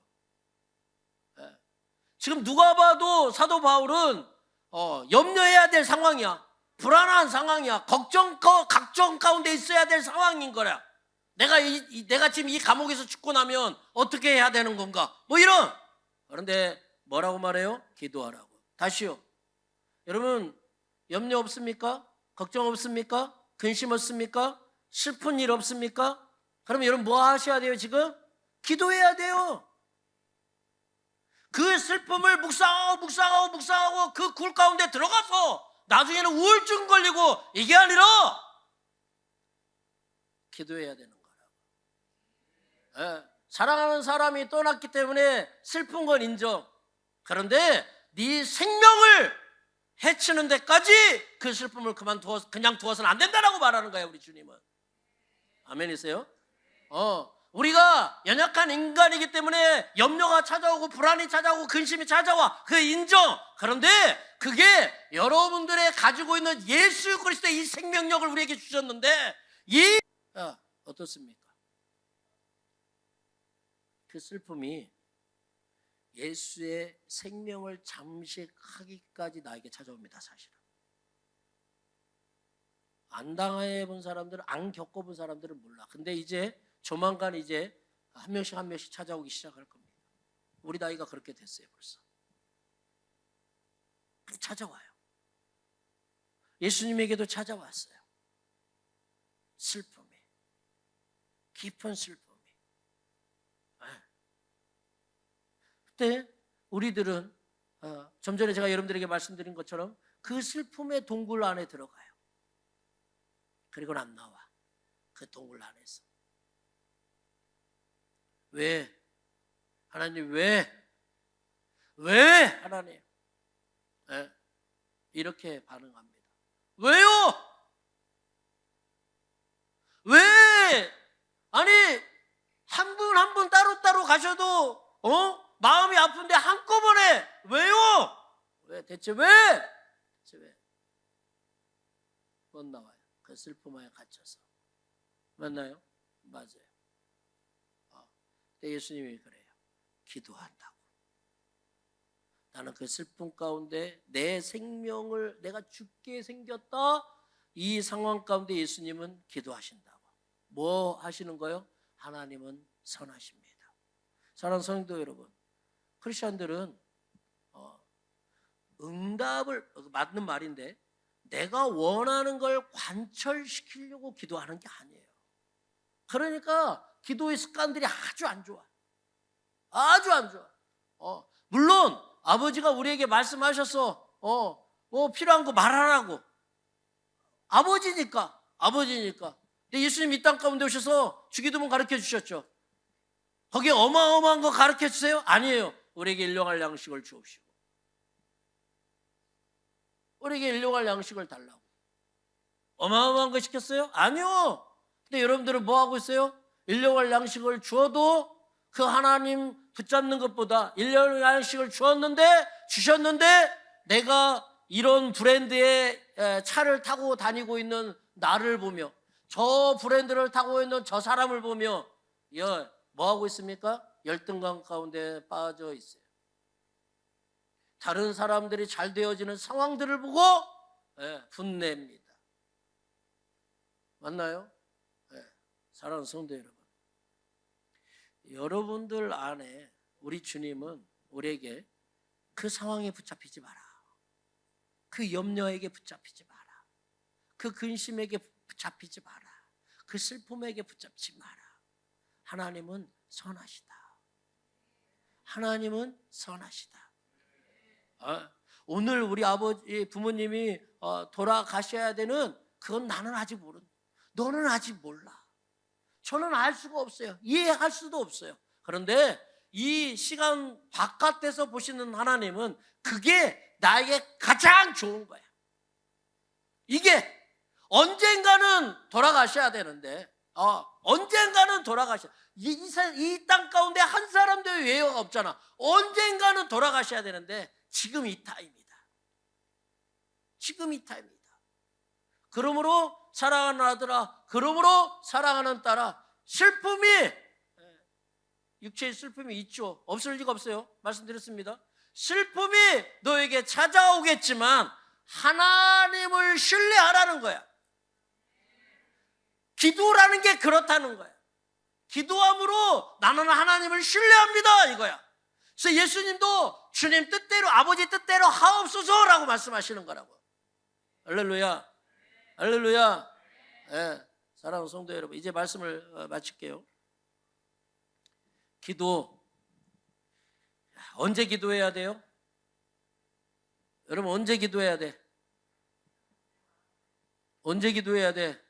지금 누가 봐도 사도 바울은 염려해야 될 상황이야. 불안한 상황이야. 걱정 가운데 있어야 될 상황인 거야. 내가 지금 이 감옥에서 죽고 나면 어떻게 해야 되는 건가? 뭐 이런. 그런데 뭐라고 말해요? 기도하라고. 다시요. 여러분 염려 없습니까? 걱정 없습니까? 근심 없습니까? 슬픈 일 없습니까? 그러면 여러분 뭐 하셔야 돼요 지금? 기도해야 돼요. 그 슬픔을 묵상하고 그 굴 가운데 들어가서 나중에는 우울증 걸리고 이게 아니라 기도해야 되는 거라고. 사랑하는 사람이 떠났기 때문에 슬픈 건 인정. 그런데 네 생명을 해치는 데까지 그 슬픔을 그냥 두어서는 안 된다라고 말하는 거예요, 우리 주님은. 아멘이세요? 우리가 연약한 인간이기 때문에 염려가 찾아오고 불안이 찾아오고 근심이 찾아와. 그 인정. 그런데 그게 여러분들의 가지고 있는 예수 그리스도의 이 생명력을 우리에게 주셨는데 어떻습니까? 그 슬픔이 예수의 생명을 잠식하기까지 나에게 찾아옵니다. 사실은 안 당해본 사람들은, 안 겪어본 사람들은 몰라. 근데 이제 조만간 이제 한 명씩 찾아오기 시작할 겁니다. 우리 나이가 그렇게 됐어요. 벌써 찾아와요. 예수님에게도 찾아왔어요. 슬픔이, 깊은 슬픔이. 그때 우리들은 좀 전에 제가 여러분들에게 말씀드린 것처럼 그 슬픔의 동굴 안에 들어가요. 그리고는 안 나와. 그 동굴 안에서. 왜? 하나님 왜? 하나님? 이렇게 반응합니다. 왜요? 왜? 아니 한 분 한 분 따로따로 가셔도 마음이 아픈데 한꺼번에 왜요? 왜? 대체 왜? 못 나와요. 그 슬픔 안에 갇혀서. 맞나요? 맞아요. 예수님이 그래요. 기도한다고. 나는 그 슬픔 가운데 내 생명을 내가 죽게 생겼다. 이 상황 가운데 예수님은 기도하신다고. 뭐 하시는 거예요? 하나님은 선하십니다. 사랑하는 성도 여러분, 크리스천들은 응답을, 맞는 말인데 내가 원하는 걸 관철시키려고 기도하는 게 아니에요. 그러니까 기도의 습관들이 아주 안 좋아. 아주 안 좋아. 물론 아버지가 우리에게 말씀하셔서 뭐 필요한 거 말하라고. 아버지니까. 근데 예수님 이 땅 가운데 오셔서 주기도문 가르쳐 주셨죠. 거기에 어마어마한 거 가르쳐 주세요? 아니에요. 우리에게 일용할 양식을 주옵시고. 우리에게 일용할 양식을 달라고. 어마어마한 거 시켰어요? 아니요. 근데 여러분들은 뭐 하고 있어요? 일용할 양식을 주어도 그 하나님 붙잡는 것보다 일용할 양식을 주셨는데 내가 이런 브랜드의 차를 타고 다니고 있는 나를 보며 저 브랜드를 타고 있는 저 사람을 보며 뭐 하고 있습니까? 열등감 가운데 빠져 있어요. 다른 사람들이 잘 되어지는 상황들을 보고 분내입니다. 맞나요? 사랑하는 성도 여러분, 여러분들 안에 우리 주님은 우리에게 그 상황에 붙잡히지 마라. 그 염려에게 붙잡히지 마라. 그 근심에게 붙잡히지 마라. 그 슬픔에게 붙잡지 마라. 하나님은 선하시다. 하나님은 선하시다. 오늘 우리 아버지 부모님이 돌아가셔야 되는 그건 나는 아직 모른다. 너는 아직 몰라. 저는 알 수가 없어요. 이해할 수도 없어요. 그런데 이 시간 바깥에서 보시는 하나님은 그게 나에게 가장 좋은 거야. 이게 언젠가는 돌아가셔야 되는데 언젠가는 돌아가셔야 이 땅 가운데 한 사람도 외유가 없잖아. 언젠가는 돌아가셔야 되는데 지금 이 타임이다. 지금 이 타임이다. 그러므로 사랑하는 아들아, 그러므로 사랑하는 딸아, 슬픔이, 육체의 슬픔이 있죠. 없을 리가 없어요. 말씀드렸습니다. 슬픔이 너에게 찾아오겠지만 하나님을 신뢰하라는 거야. 기도라는 게 그렇다는 거야. 기도함으로 나는 하나님을 신뢰합니다, 이거야. 그래서 예수님도 주님 뜻대로, 아버지 뜻대로 하옵소서라고 말씀하시는 거라고. 할렐루야, 할렐루야. 네, 사랑하는 성도 여러분, 이제 말씀을 마칠게요. 기도, 언제 기도해야 돼요? 여러분, 언제 기도해야 돼? 언제 기도해야 돼?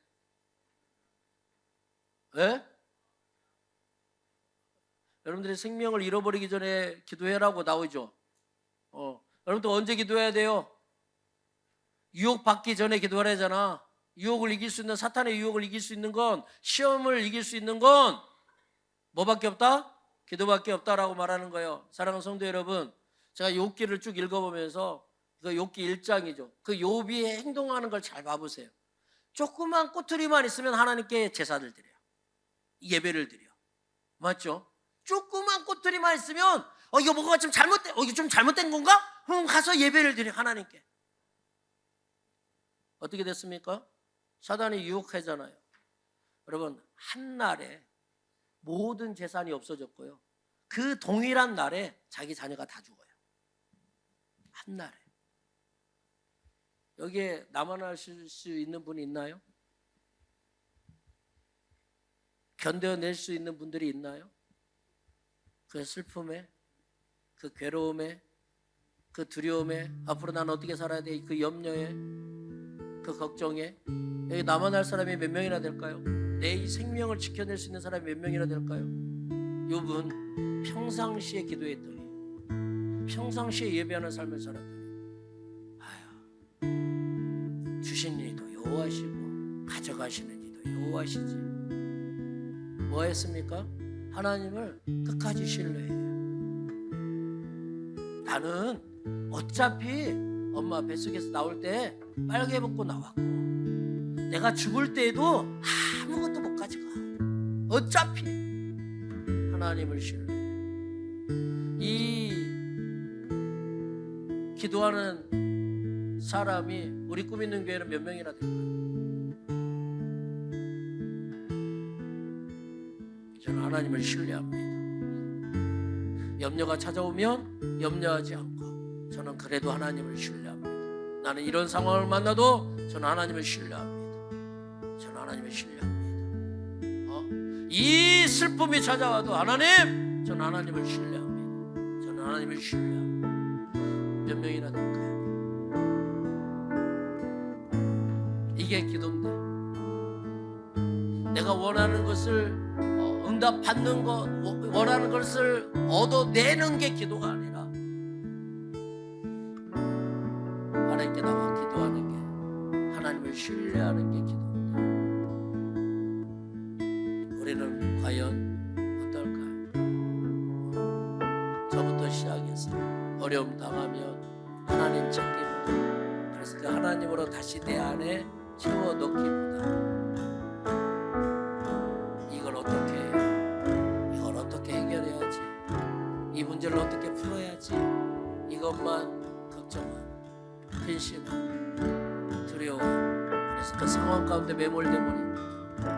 예? 여러분들이 생명을 잃어버리기 전에 기도해라고 나오죠. 여러분도 언제 기도해야 돼요? 유혹받기 전에 기도하라잖아. 유혹을 이길 수 있는, 사탄의 유혹을 이길 수 있는 건, 시험을 이길 수 있는 건 뭐밖에 없다? 기도밖에 없다라고 말하는 거예요. 사랑하는 성도 여러분, 제가 욥기를 쭉 읽어보면서, 그 욥기 1장이죠. 그 욥이 행동하는 걸 잘 봐보세요. 조그만 꼬투리만 있으면 하나님께 제사를 드려요. 예배를 드려. 맞죠? 조그만 꼬투리만 있으면 이거 뭐가 좀 잘못된, 이거 좀 잘못된 건가? 그럼 가서 예배를 드려, 하나님께. 어떻게 됐습니까? 사단이 유혹하잖아요. 여러분, 한 날에 모든 재산이 없어졌고요. 그 동일한 날에 자기 자녀가 다 죽어요. 한 날에. 여기에 남아나실 수 있는 분이 있나요? 견뎌낼 수 있는 분들이 있나요? 그 슬픔에, 그 괴로움에, 그 두려움에, 앞으로 난 어떻게 살아야 돼? 그 염려에, 그 걱정에. 여기 남아날 사람이 몇 명이나 될까요? 내 이 생명을 지켜낼 수 있는 사람이 몇 명이나 될까요? 욥은 평상시에 기도했더니, 평상시에 예배하는 삶을 살았더니, 주신 이도 여호와시고 가져가시는 이도 여호와시지. 뭐 했습니까? 하나님을 끝까지 신뢰해요. 나는 어차피 엄마 뱃속에서 나올 때 빨개 벗고 나왔고, 내가 죽을 때에도 아무것도 못 가져가. 어차피 하나님을 신뢰해. 이 기도하는 사람이 우리 꿈 있는 교회는 몇 명이나 될까요? 저는 하나님을 신뢰합니다. 염려가 찾아오면 염려하지 않고 저는 그래도 하나님을 신뢰합니다. 나는 이런 상황을 만나도 저는 하나님을 신뢰합니다. 저는 하나님을 신뢰합니다. 이 슬픔이 찾아와도 하나님, 저는 하나님을 신뢰합니다. 저는 하나님을 신뢰합니다. 몇 명이나 될까요? 이게 기도인데, 내가 원하는 것을 응답받는 것, 원하는 것을 얻어내는 게 기도가 아니라 하나님께 나와 기도하는 게, 하나님을 신뢰하는 게 기도입니다. 우리는 과연 어떨까요? 저부터 시작해서 어려움 당하면 하나님 찾기보다, 그래서 그 하나님으로 다시 내 안에 채워 넣기보다 이걸 어떻게 해요? 이걸 어떻게 해결해야지? 이 문제를 어떻게 풀어야지? 이것만 걱정하고 근심하고 두려워. 그래서 그 상황 가운데 매몰돼 버리고,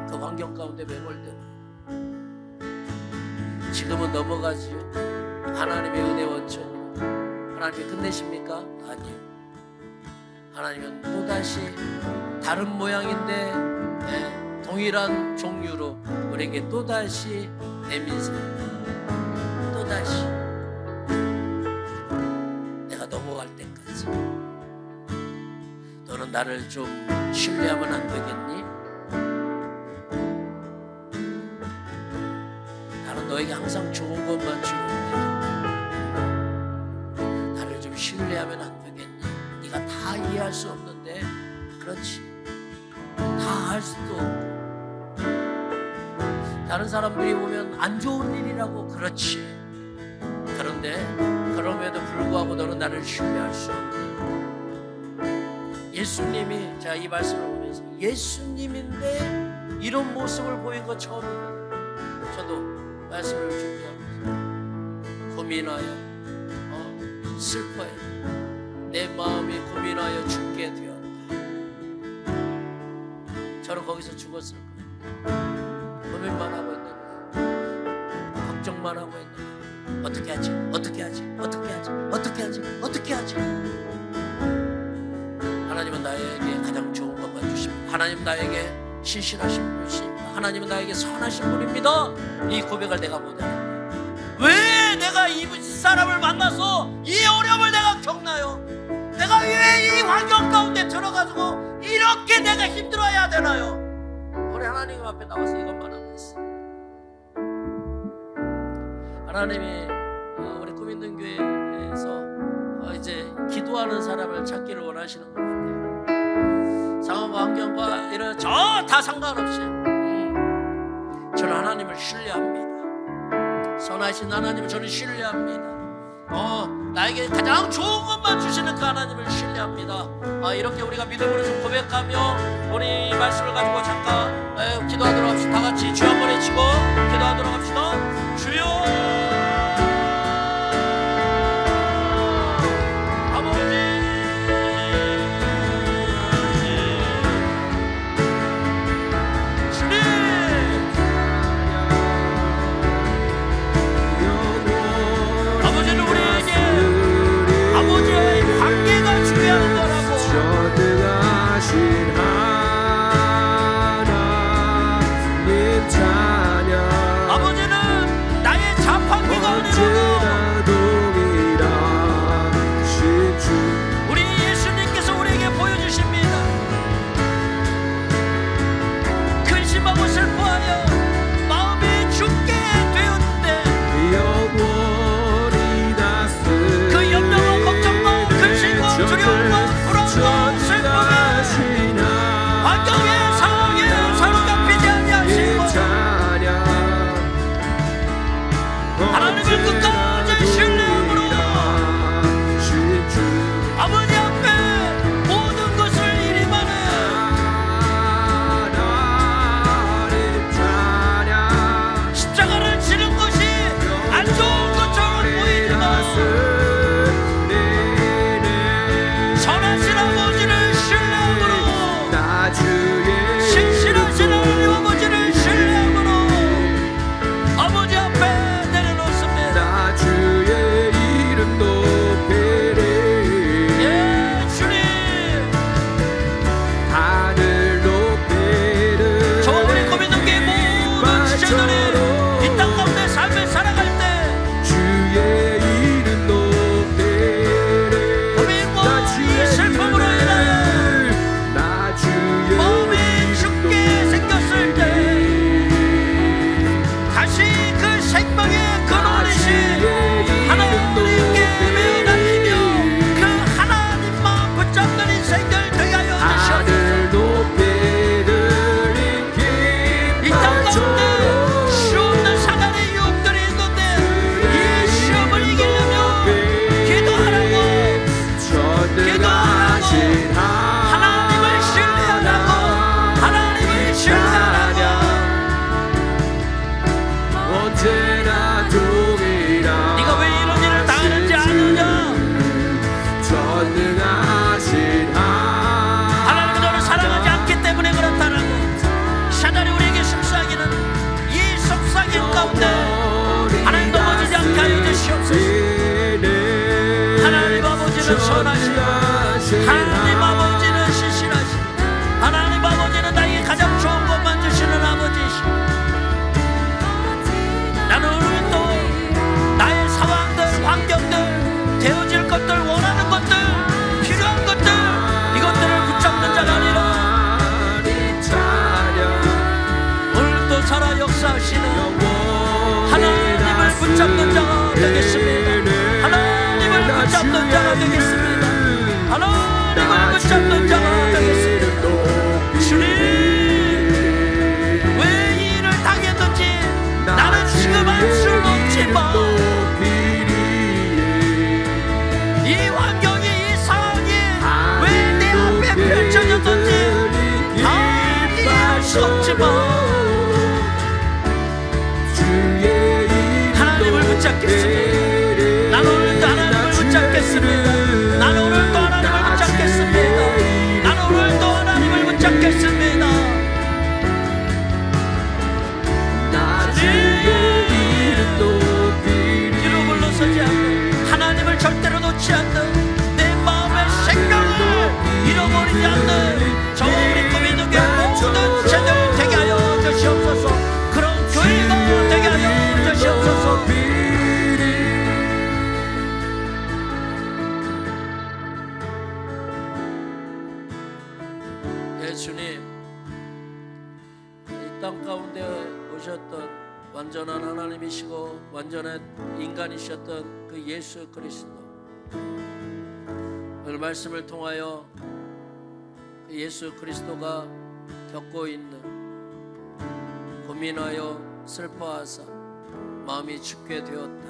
그 환경 가운데 매몰돼 버리고, 지금은 넘어가지요. 하나님의 은혜 원천으로 하나님이 끝내십니까? 아니요. 하나님은 또다시 다른 모양인데 동일한 종류로 우리에게 또다시 내미세요. 또다시 내가 넘어갈 때까지 너는 나를 좀 신뢰하면 안 되겠니? 나는 너에게 항상 좋은 것만 주는데 나를 좀 신뢰하면 안 되겠니? 네가 다 이해할 수 없는데, 그렇지, 다 할 수도 없고, 다른 사람들이 보면 안 좋은 일이라고, 그렇지. 그런데 그럼에도 불구하고 너는 나를 신뢰할 수 없니? 예수님이, 제가 이 말씀을 보면서 예수님인데 이런 모습을 보인 거 처음이에요. 저도 말씀을 준비하면서 고민하여 슬퍼해. 내 마음이 고민하여 죽게 되었다. 저는 거기서 죽었을 거예요. 고민만 하고 있는 거예요. 걱정만 하고 있는 거예요. 어떻게 하지? 어떻게 하지? 어떻게 하지? 어떻게 하지? 어떻게 하지? 하나님은 나에게 가장 좋은 것만 주십니다. 하나님 나에게 신실하신 분이십니다. 하나님은 나에게 선하신 분입니다. 이 고백을 내가 못해요. 왜 내가 이 사람을 만나서 이 어려움을 내가 겪나요? 내가 왜 이 환경 가운데 들어가지고 이렇게 내가 힘들어야 되나요? 우리 하나님 앞에 나와서 이것만 하고 있어. 하나님이 우리 꿈있는 교회에서 이제 기도하는 사람을 찾기를 원하시는 것 같아요. 상황과 환경과 이런 저 다 상관없이 저는 하나님을 신뢰합니다. 선하신 하나님을 저는 신뢰합니다. 나에게 가장 좋은 것만 주시는 그 하나님을 신뢰합니다. 이렇게 우리가 믿음으로 좀 고백하며 우리 말씀을 가지고 잠깐 기도하도록 합시다. 다 같이 주 한번 외치고 기도하도록 합시다. 주여 선하시고 하나님 아버지는 신실하시고 하나님 아버지는 나에게 가장 좋은 것만 주시는 아버지시고 나는 오늘 또 나의 상황들 환경들 되어질 것들 원하는 것들 필요한 것들 이것들을 붙잡는 자가 아니라 오늘 또 살아 역사하시는 하나님을 붙잡는 자가 되겠습니다. 하나님을 붙잡는 자가 되겠습니다. 알 수 없지만 하나님을 붙잡겠습니다. 나는 오늘도 하나님을 붙잡겠습니다. 나는 오늘도 하나님을 붙잡겠습니다. 나는 오늘도 하나님을 붙잡겠습니다. 뒤로 물러서지 않는, 하나님을 절대로 놓지 않는, 내 마음의 생명을 잃어버리지 않는 저 우리 꿈이 누게 모든 제들 되게 하여 주시옵소서. 그런 교회가 되게 하여 주시옵소서. 예, 주님, 이 땅 가운데 오셨던 완전한 하나님이시고 완전한 인간이셨던 그 예수 그리스도, 오늘 말씀을 통하여 그 예수 그리스도가 겪고 있는 고민하여 슬퍼하사 마음이 죽게 되었다.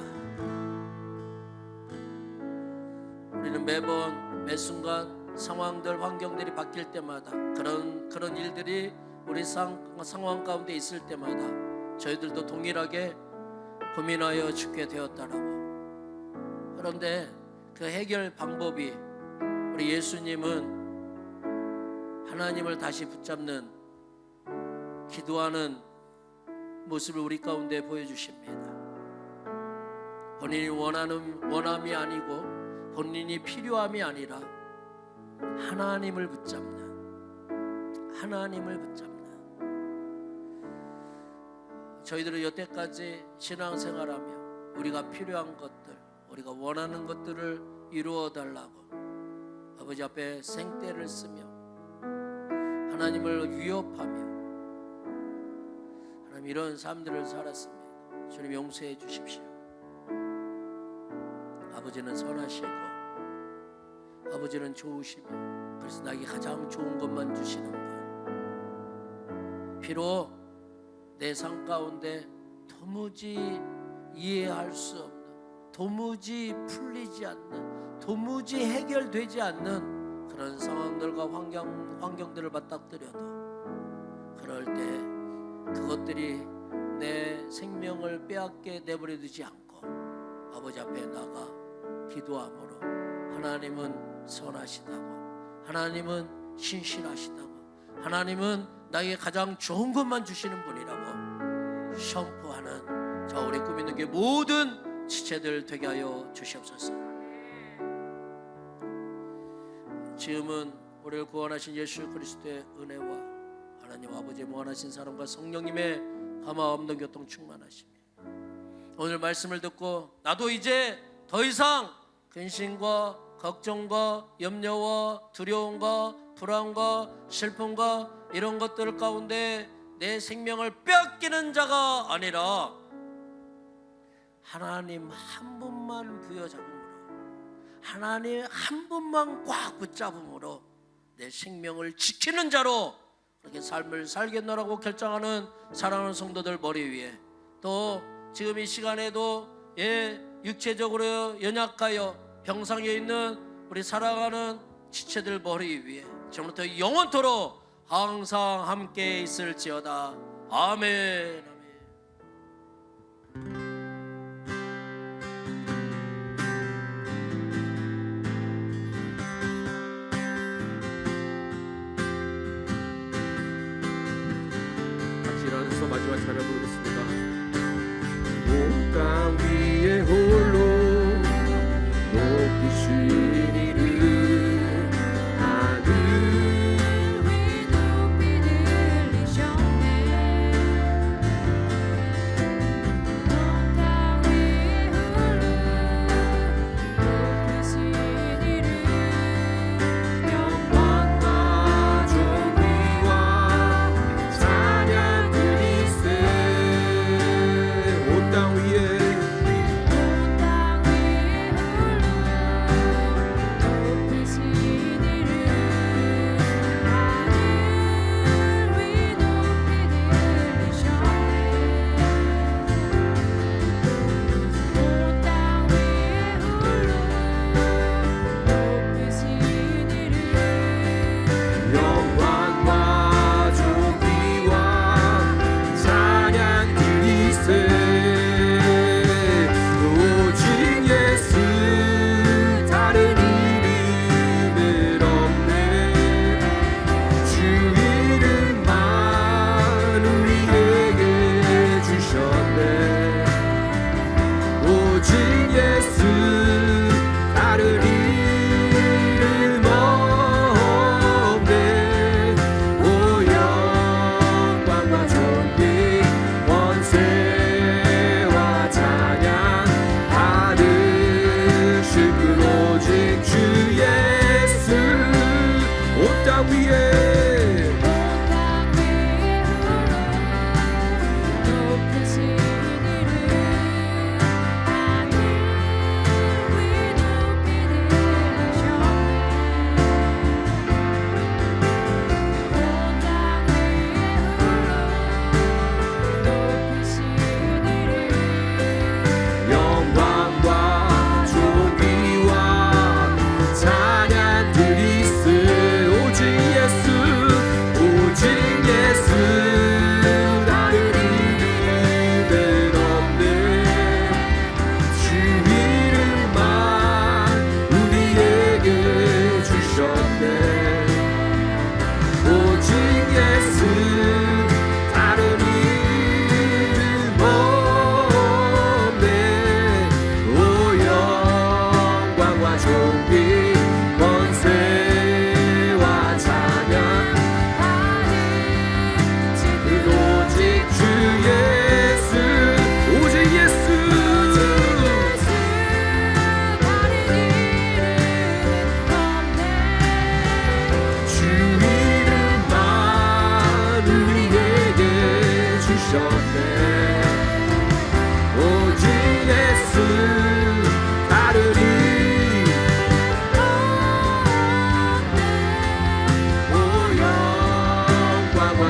우리는 매번 매 순간 상황들, 환경들이 바뀔 때마다, 그런 일들이 우리 상황 가운데 있을 때마다 저희들도 동일하게 고민하여 죽게 되었다라고. 그런데 그 해결 방법이, 우리 예수님은 하나님을 다시 붙잡는, 기도하는 모습을 우리 가운데 보여주십니다. 본인이 원함이 아니고 본인이 필요함이 아니라 하나님을 붙잡는, 저희들은 여태까지 신앙생활하며 우리가 필요한 것들, 우리가 원하는 것들을 이루어 달라고 아버지 앞에 생떼를 쓰며 하나님을 위협하며 하나님 이런 삶들을 살았습니다. 주님 용서해 주십시오. 아버지는 선하시고 아버지는 좋으시며, 그래서 나에게 가장 좋은 것만 주시는 분. 비록 내 삶 가운데 도무지 이해할 수 없는, 도무지 풀리지 않는, 도무지 해결되지 않는 그런 상황들과 환경들을 맞닥뜨려도, 그럴 때 그것들이 내 생명을 빼앗게 내버려 두지 않고 아버지 앞에 나가 기도함으로, 하나님은 선하시다고, 하나님은 신실하시다고, 하나님은 나에게 가장 좋은 것만 주시는 분이라고 선포하는 저 우리 꿈 있는 게 모든 지체들 되게 하여 주시옵소서. 지금은 우리를 구원하신 예수 그리스도의 은혜와 하나님 아버지의 무한하신 사랑과 성령님의 감화 없는 교통 충만하시며, 오늘 말씀을 듣고 나도 이제 더 이상 근심과 걱정과 염려와 두려움과 불안과 슬픔과 이런 것들 가운데 내 생명을 빼앗기는 자가 아니라 하나님 한 분만 부여잡음으로, 하나님 한 분만 꽉 붙잡음으로 내 생명을 지키는 자로 그렇게 삶을 살겠노라고 결정하는 사랑하는 성도들 머리 위에, 또 지금 이 시간에도 육체적으로 연약하여 병상에 있는 우리 살아가는 지체들 머리 위에 지금부터 영원토록 항상 함께 있을지어다. 아멘. 같이 일어나서 마지막 찬양 부르겠습니다. 온 땅 위에 홀로 높으시니를 하늘 위 높이 들리셨네. 온 땅 위에 홀로 높으시니를 영광과 존귀와 찬양 드리세.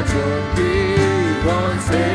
존귀 권세